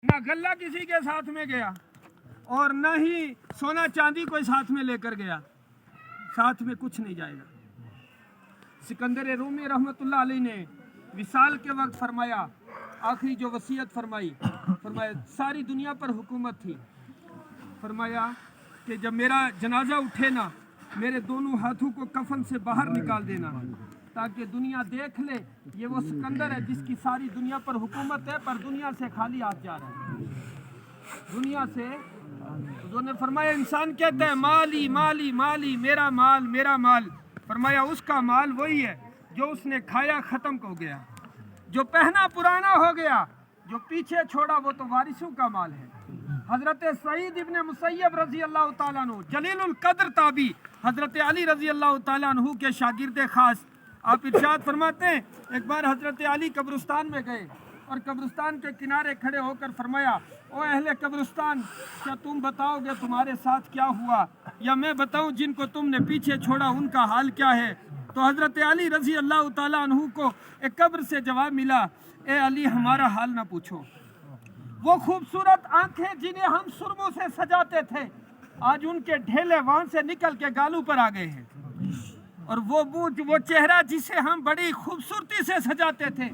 نہ غلہ کسی کے ساتھ میں گیا اور نہ ہی سونا چاندی کوئی ساتھ میں لے کر گیا، ساتھ میں کچھ نہیں جائے گا۔ سکندر رومی رحمت اللہ علیہ نے وصال کے وقت فرمایا، آخری جو وصیت فرمایا ساری دنیا پر حکومت تھی، فرمایا کہ جب میرا جنازہ اٹھے نا، میرے دونوں ہاتھوں کو کفن سے باہر نکال دینا تاکہ دنیا دیکھ لے یہ وہ سکندر ہے جس کی ساری دنیا پر حکومت ہے، پر دنیا سے خالی ہاتھ جا رہا ہے۔ دنیا سے حضور نے فرمایا، انسان کہتا ہے مالی مالی مالی، میرا مال میرا مال، فرمایا اس کا مال وہی ہے جو اس نے کھایا ختم ہو گیا، جو پہنا پرانا ہو گیا، جو پیچھے چھوڑا وہ تو وارثوں کا مال ہے۔ حضرت سعید ابن مسیب رضی اللہ تعالیٰ عنہ، جلیل القدر تابعی، حضرت علی رضی اللہ تعالیٰ عنہ کے شاگرد خاص، آپ ارشاد فرماتے ہیں ایک بار حضرت علی قبرستان میں گئے اور قبرستان کے کنارے کھڑے ہو کر فرمایا، او اہل قبرستان، کیا تم بتاؤ گے تمہارے ساتھ کیا ہوا، یا میں بتاؤں جن کو تم نے پیچھے چھوڑا ان کا حال کیا ہے؟ تو حضرت علی رضی اللہ تعالیٰ عنہ کو ایک قبر سے جواب ملا، اے علی ہمارا حال نہ پوچھو، وہ خوبصورت آنکھیں جنہیں ہم سرموں سے سجاتے تھے آج ان کے ڈھیلے وہاں سے نکل کے گالوں پر آ گئے ہیں، اور وہ چہرہ جسے ہم بڑی خوبصورتی سے سجاتے تھے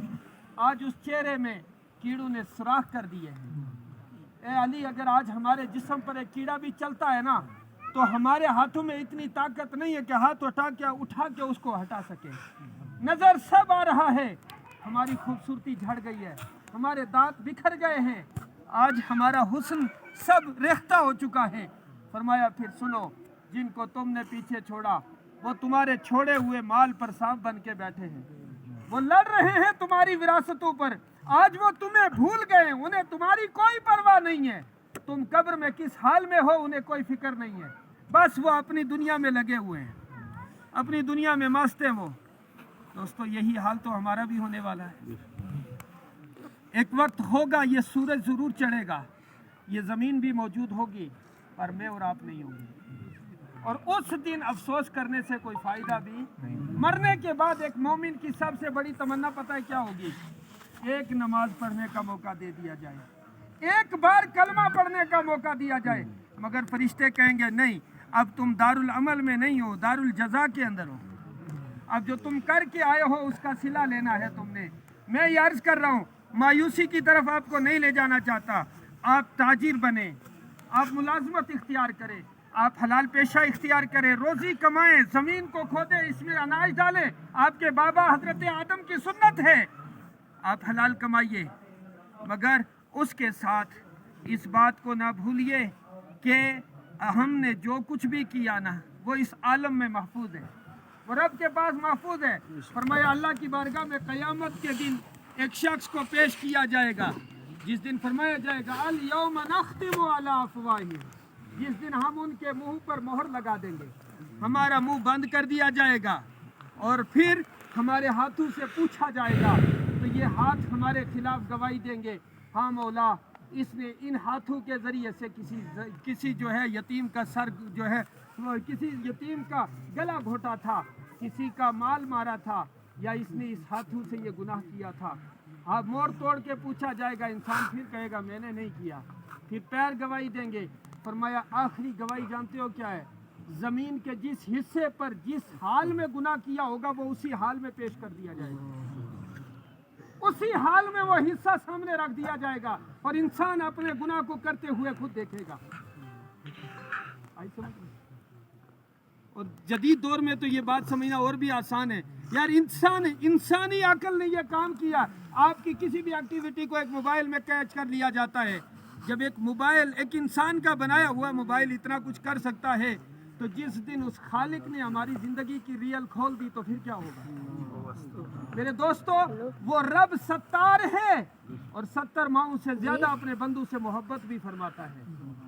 آج اس چہرے میں کیڑوں نے سوراخ کر دیے ہیں۔ اے علی، اگر آج ہمارے جسم پر ایک کیڑا بھی چلتا ہے نا تو ہمارے ہاتھوں میں اتنی طاقت نہیں ہے کہ ہاتھ اٹھا کے اس کو ہٹا سکے۔ نظر سب آ رہا ہے، ہماری خوبصورتی جھڑ گئی ہے، ہمارے دانت بکھر گئے ہیں، آج ہمارا حسن سب ریختہ ہو چکا ہے۔ فرمایا پھر سنو، جن کو تم نے پیچھے چھوڑا وہ تمہارے چھوڑے ہوئے مال پر سانپ بن کے بیٹھے ہیں، وہ لڑ رہے ہیں تمہاری وراثتوں پر، آج وہ تمہیں بھول گئے، انہیں تمہاری کوئی پرواہ نہیں ہے، تم قبر میں کس حال میں ہو انہیں کوئی فکر نہیں ہے، بس وہ اپنی دنیا میں لگے ہوئے ہیں، اپنی دنیا میں مست ہیں وہ۔ دوستو یہی حال تو ہمارا بھی ہونے والا ہے، ایک وقت ہوگا یہ سورج ضرور چڑھے گا، یہ زمین بھی موجود ہوگی، پر میں اور آپ نہیں ہوں گے، اور اس دن افسوس کرنے سے کوئی فائدہ بھی نہیں۔ مرنے کے بعد ایک مومن کی سب سے بڑی تمنا پتہ ہے کیا ہوگی؟ ایک نماز پڑھنے کا موقع دے دیا جائے، ایک بار کلمہ پڑھنے کا موقع دیا جائے، مگر فرشتے کہیں گے نہیں، اب تم دارالعمل میں نہیں ہو، دارالجزا کے اندر ہو، اب جو تم کر کے آئے ہو اس کا صلہ لینا ہے تم نے۔ میں یہ عرض کر رہا ہوں، مایوسی کی طرف آپ کو نہیں لے جانا چاہتا، آپ تاجر بنیں، آپ ملازمت اختیار کریں، آپ حلال پیشہ اختیار کریں، روزی کمائیں، زمین کو کھودیں، اس میں اناج ڈالیں، آپ کے بابا حضرت آدم کی سنت ہے، آپ حلال کمائیے، مگر اس کے ساتھ اس بات کو نہ بھولیے کہ ہم نے جو کچھ بھی کیا نا وہ اس عالم میں محفوظ ہے، وہ رب کے پاس محفوظ ہے۔ فرمایا اللہ کی بارگاہ میں قیامت کے دن ایک شخص کو پیش کیا جائے گا، جس دن فرمایا جائے گا الیوم نختم علی افواہہم، جس دن ہم ان کے منہ پر مہر لگا دیں گے، ہمارا منہ بند کر دیا جائے گا، اور پھر ہمارے ہاتھوں سے پوچھا جائے گا تو یہ ہاتھ ہمارے خلاف گواہی دیں گے، ہاں مولا اس نے ان ہاتھوں کے ذریعے سے کسی جو ہے یتیم کا سر جو ہے کسی یتیم کا گلا گھوٹا تھا، کسی کا مال مارا تھا، یا اس نے اس ہاتھوں سے یہ گناہ کیا تھا۔ آپ موڑ توڑ کے پوچھا جائے گا، انسان پھر کہے گا میں نے نہیں کیا، پھر پیر گواہی دیں گے۔ فرمایا آخری گواہی جانتے ہو کیا ہے؟ زمین کے جس حصے پر جس حال میں گناہ کیا ہوگا وہ اسی حال میں پیش کر دیا جائے گا، اسی حال میں وہ حصہ سامنے رکھ دیا جائے گا، اور انسان اپنے گناہ کو کرتے ہوئے خود دیکھے گا۔ اور جدید دور میں تو یہ بات سمجھنا اور بھی آسان ہے، یار انسانی عقل نے یہ کام کیا، آپ کی کسی بھی ایکٹیویٹی کو ایک موبائل میں کیچ کر لیا جاتا ہے۔ جب ایک موبائل ایک انسان کا بنایا ہوا موبائل اتنا کچھ کر سکتا ہے تو جس دن اس خالق نے ہماری زندگی کی ریل کھول دی تو پھر کیا ہوگا؟ میرے دوستو، وہ رب ستار ہے اور 70 ماؤں سے زیادہ اپنے بندوں سے محبت بھی فرماتا ہے،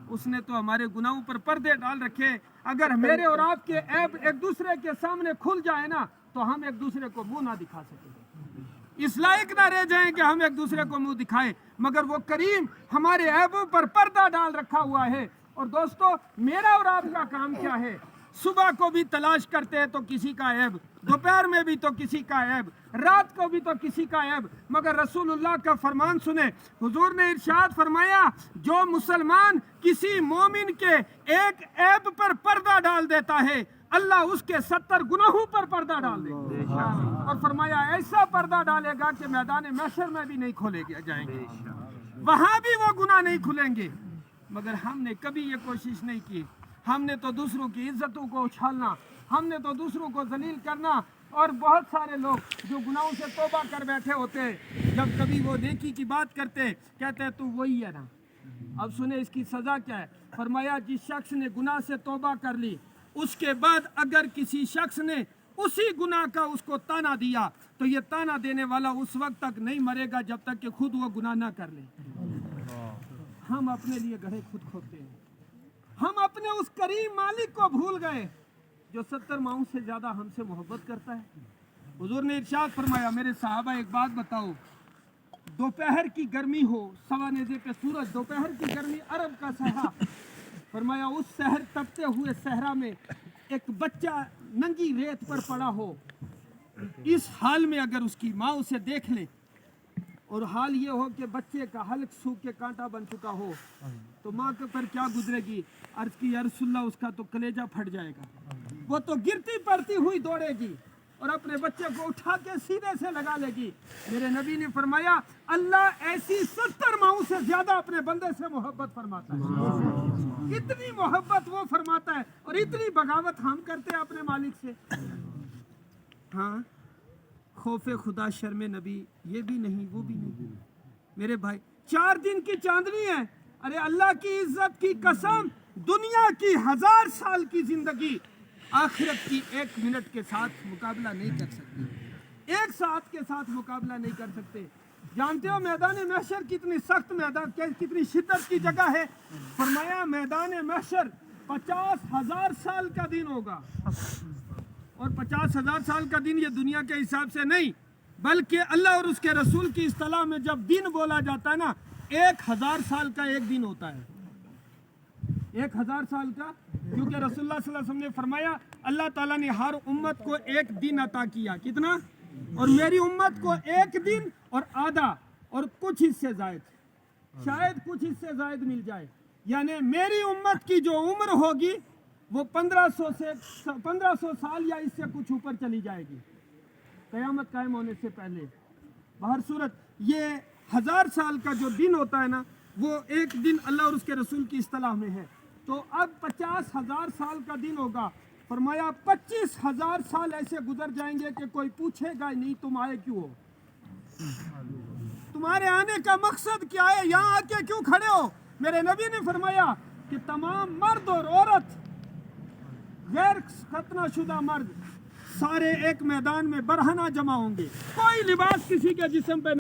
اس نے تو ہمارے گناہوں پر پردے ڈال رکھے، اگر میرے اور آپ کے عیب ایک دوسرے کے سامنے کھل جائے نا تو ہم ایک دوسرے کو منہ نہ دکھا سکیں، اس لائق نہ رہ جائیں کہ ہم ایک دوسرے کو منہ دکھائیں، مگر وہ کریم ہمارے عیبوں پر پردہ ڈال رکھا ہوا ہے۔ اور دوستو، میرا اور آپ کا کام کیا ہے؟ صبح کو بھی تلاش کرتے تو کسی کا عیب, دوپہر میں بھی تو کسی کا عیب, رات کو بھی تو کسی کا عیب, مگر رسول اللہ کا فرمان سنے. حضور نے ارشاد فرمایا جو مسلمان کسی مومن کے ایک عیب پر پردہ ڈال دیتا ہے اللہ اس کے 70 گناہوں پر پردہ ڈال دے گا, اور فرمایا ایسا پردہ ڈالے گا کہ میدان محشر میں بھی نہیں کھولے جائیں گے, وہاں بھی وہ گناہ نہیں کھلیں گے. مگر ہم نے کبھی یہ کوشش نہیں کی. ہم نے تو دوسروں کی عزتوں کو اچھالنا, ہم نے تو دوسروں کو ذلیل کرنا, اور بہت سارے لوگ جو گناہوں سے توبہ کر بیٹھے ہوتے جب کبھی وہ نیکی کی بات کرتے کہتے تو وہی ہے نا. اب سنیں اس کی سزا کیا ہے. فرمایا جس شخص نے گناہ سے توبہ کر لی اس کے بعد اگر کسی شخص نے اسی گناہ کا اس کو تانا دیا تو یہ تانا دینے والا اس وقت تک نہیں مرے گا جب تک کہ خود وہ گناہ نہ کر لے. ہم اپنے لیے گڑھے خود کھودتے ہیں. ہم اپنے اس کریم مالک کو بھول گئے جو 70 ماؤں سے زیادہ ہم سے محبت کرتا ہے. حضور نے ارشاد فرمایا میرے صحابہ ایک بات بتاؤ, دوپہر کی گرمی ہو, سوا نیزے پہ سورج, دوپہر کی گرمی عرب کا صحرا, فرمایا اس شہر تپتے ہوئے صحرا میں ایک بچہ ننگی ریت پر پڑا ہو, اس حال میں اگر اس کی ماں اسے دیکھ لے اور حال یہ ہو کہ بچے کا حلق سوکھ کے کانٹا بن چکا ہو تو ماں کے پر کیا گزرے گی. عرض کی یا رسول اللہ اس کا تو کلیجہ پھٹ جائے گا, وہ تو گرتی پڑتی ہوئی دوڑے گی اور اپنے بچے کو اٹھا کے سینے سے لگا لے گی. میرے نبی نے فرمایا اللہ ایسی 70 ماؤں سے زیادہ اپنے بندے سے محبت فرماتا ہے. اتنی محبت وہ فرماتا ہے اور اتنی بغاوت ہم کرتے ہیں اپنے مالک سے. ہاں خوف خدا شرم نبی یہ بھی نہیں وہ بھی نہیں. میرے بھائی 4 دن کی چاندنی ہے, ارے اللہ کی عزت کی قسم دنیا کی 1000 سال کی زندگی آخرت کی 1 منٹ کے ساتھ مقابلہ نہیں کر سکتی, 1 ساتھ کے ساتھ مقابلہ نہیں کر سکتے. جانتے ہو میدان محشر کتنی سخت میدان, کتنی شدت کی جگہ ہے. فرمایا میدان محشر 50,000 سال کا دن ہوگا, اور 50,000 سال کا دن یہ دنیا کے حساب سے نہیں بلکہ اللہ اور اس کے رسول کی اصطلاح میں جب دن بولا جاتا ہے نا 1000 سال کا ایک دن ہوتا ہے. 1000 سال کا, کیونکہ رسول اللہ صلی اللہ علیہ وسلم نے فرمایا اللہ تعالیٰ نے ہر امت کو 1 دن عطا کیا. کتنا؟ اور میری امت کو 1 دن اور آدھا اور کچھ حصے زائد, شاید کچھ حصے زائد مل جائے. یعنی میری امت کی جو عمر ہوگی وہ 1500 سال یا اس سے کچھ اوپر چلی جائے گی قیامت قائم ہونے سے پہلے. بہر صورت یہ 1000 سال کا جو دن ہوتا ہے نا وہ 1 دن اللہ اور اس کے رسول کی اصطلاح میں ہے. تو اب 50,000 سال کا دن ہوگا. فرمایا 25,000 سال ایسے گزر جائیں گے کہ کوئی پوچھے گا نہیں تم آئے کیوں ہو, تمہارے آنے کا مقصد کیا ہے, یہاں آ کے کیوں کھڑے ہو. میرے نبی نے فرمایا کہ تمام مرد اور عورت غیر ختنہ شدہ مرد سارے ایک میدان میں برہنہ جمع ہوں گے, کوئی لباس کسی کے جسم پہ